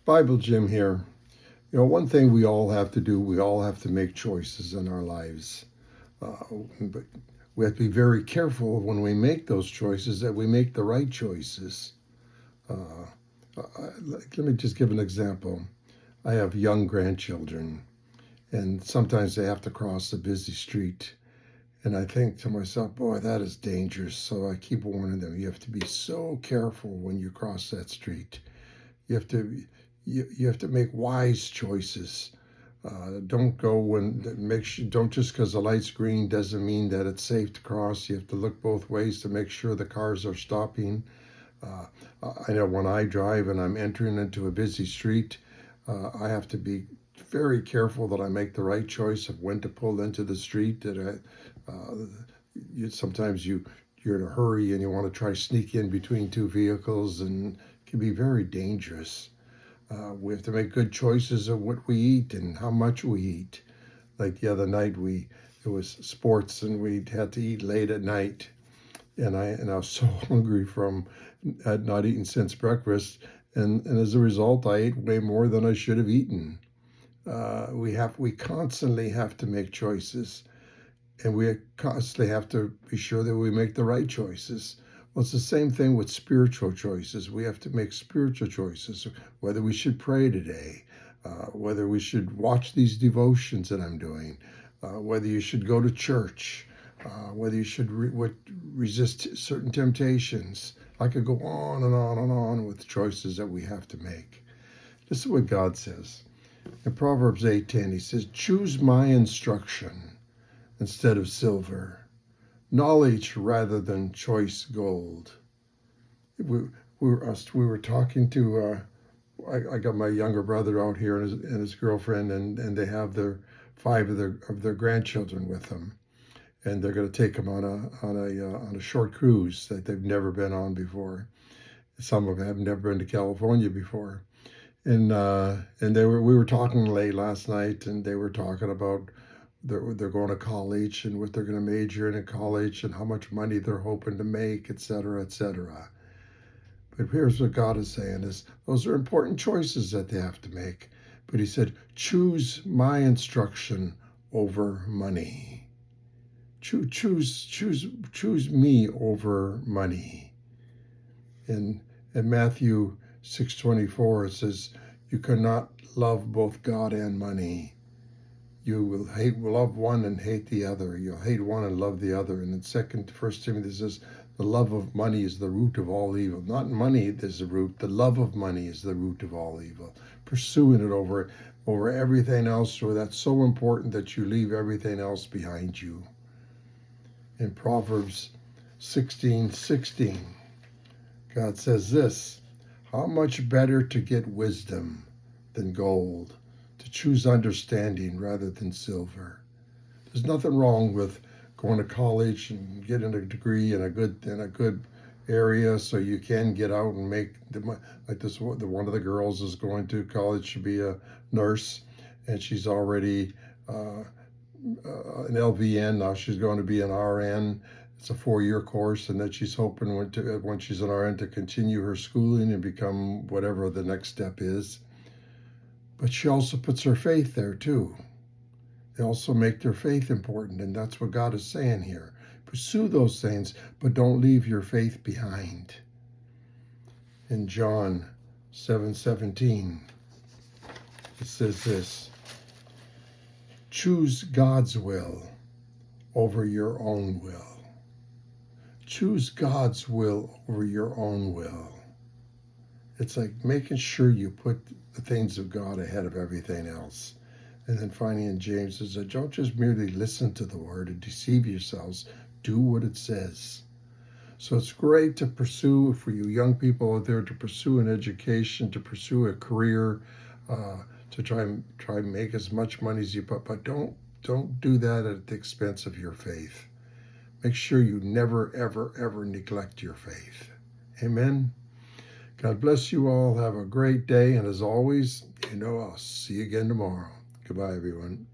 Bible Jim here. One thing we all have to do, we all have to make choices in our lives. But we have to be very careful when we make those choices that we make the right choices. Uh, let me just give an example. I have young grandchildren, and sometimes they have to cross a busy street. And I think to myself, boy, that is dangerous. So I keep warning them, you have to be so careful when you cross that street. You have to you have to make wise choices. Don't go when make sure, don't just because the light's green doesn't mean that it's safe to cross. You have to look both ways to make sure the cars are stopping. Uh, I know when I drive and I'm entering into a busy street, I have to be very careful that I make the right choice of when to pull into the street. Sometimes you're in a hurry and you want to try sneak in between two vehicles, and it can be very dangerous. We have to make good choices of what we eat and how much we eat. Like the other night, it was sports and we had to eat late at night, and I was so hungry from not eating since breakfast, and as a result, I ate way more than I should have eaten. We constantly have to make choices, and we constantly have to be sure that we make the right choices. Well, it's the same thing with spiritual choices. We have to make spiritual choices, whether we should pray today, whether we should watch these devotions that I'm doing, whether you should go to church, whether you should resist certain temptations. I could go on and on and on with choices that we have to make. This is what God says. In Proverbs 8:10, he says, choose my instruction instead of silver, knowledge rather than choice gold. We were talking to, I got my younger brother out here and his girlfriend, and they have five of their grandchildren with them, and they're going to take them on a short cruise that they've never been on before. Some of them have never been to California before, and we were talking late last night, and they were talking about they're going to college and what they're going to major in college and how much money they're hoping to make, et cetera, et cetera. But here's what God is saying is those are important choices that they have to make. But he said, choose my instruction over money. Choose me over money. In Matthew 6:24, it says, you cannot love both God and money. You will love one and hate the other. You'll hate one and love the other. And in First Timothy says, the love of money is the root of all evil. Not money is the root. The love of money is the root of all evil. Pursuing it over everything else, so that's so important that you leave everything else behind you. In Proverbs 16:16, God says this, how much better to get wisdom than gold, to choose understanding rather than silver. There's nothing wrong with going to college and getting a degree in a good area so you can get out and make like this. One of the girls is going to college to be a nurse, and she's already an LVN. Now she's going to be an RN. It's a 4-year course, and then she's hoping when she's an RN to continue her schooling and become whatever the next step is. But she also puts her faith there too. They also make their faith important, and that's what God is saying here. Pursue those things, but don't leave your faith behind. In John 7:17, it says this, choose God's will over your own will. Choose God's will over your own will. It's like making sure you put the things of God ahead of everything else. And then finally in James is that don't just merely listen to the word and deceive yourselves, do what it says. So it's great to pursue, for you young people out there, to pursue an education, to pursue a career, to try and make as much money as you put, but don't do that at the expense of your faith. Make sure you never, ever, ever neglect your faith. Amen. God bless you all. Have a great day. And as always, I'll see you again tomorrow. Goodbye, everyone.